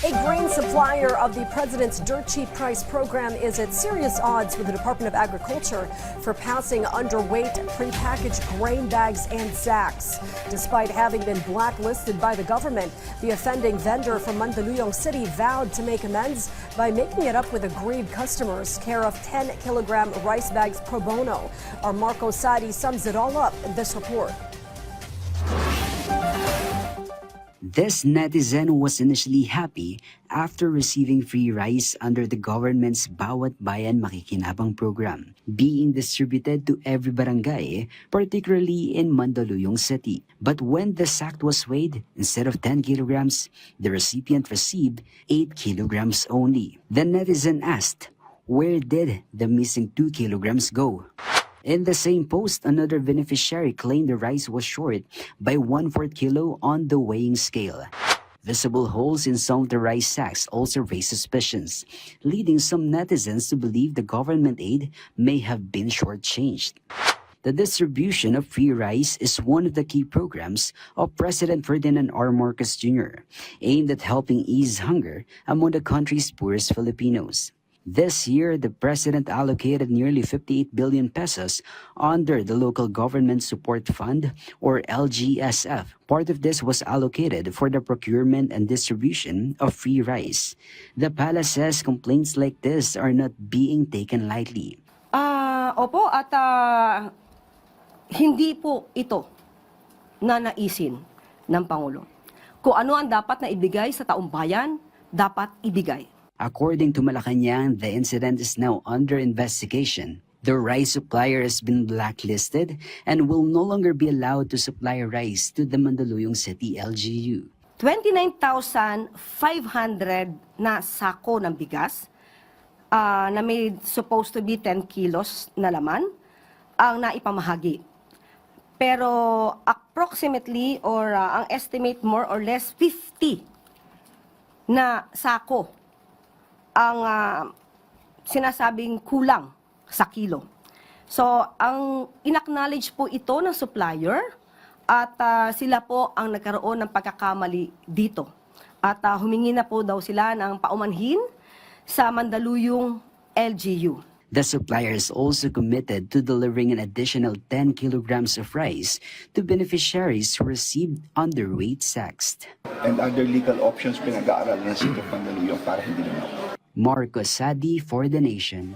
A grain supplier of the president's dirt cheap price program is at serious odds with the Department of Agriculture for passing underweight prepackaged grain bags and sacks. Despite having been blacklisted by the government, the offending vendor from Mandaluyong City vowed to make amends by making it up with aggrieved customers, care of 10-kilogram rice bags pro bono. Our Marco Sadi sums it all up in this report. This netizen was initially happy after receiving free rice under the government's Bawat Bayan Makikinabang program, being distributed to every barangay, particularly in Mandaluyong City. But when the sack was weighed, instead of 10 kilograms, the recipient received 8 kilograms only. The netizen asked, where did the missing 2 kilograms go? In the same post, another beneficiary claimed the rice was short by 1/4 kilo on the weighing scale. Visible holes in some of the rice sacks also raised suspicions, leading some netizens to believe the government aid may have been shortchanged. The distribution of free rice is one of the key programs of President Ferdinand R. Marcos Jr., aimed at helping ease hunger among the country's poorest Filipinos. This year, the president allocated nearly 58 billion pesos under the Local Government Support Fund, or LGSF. Part of this was allocated for the procurement and distribution of free rice. The palace says complaints like this are not being taken lightly. Opo, at hindi po ito nanaisin ng Pangulo. Kung ano ang dapat na ibigay sa taong bayan, dapat ibigay. According to Malacanang, the incident is now under investigation. The rice supplier has been blacklisted and will no longer be allowed to supply rice to the Mandaluyong City LGU. 29,500 na sako ng bigas na may supposed to be 10 kilos na laman ang naipamahagi. Pero approximately or ang estimate more or less 50 na sako ang sinasabing kulang sa kilo. So, ang inacknowledge po ito ng supplier at sila po ang nagkaroon ng pagkakamali dito. At humingi na po daw sila ng paumanhin sa Mandaluyong LGU. The supplier is also committed to delivering an additional 10 kilograms of rice to beneficiaries who received underweight sacks. And other legal options pinag-aaralan ng City of Mandaluyong para hindi naman. Marco Sadi for The Nation.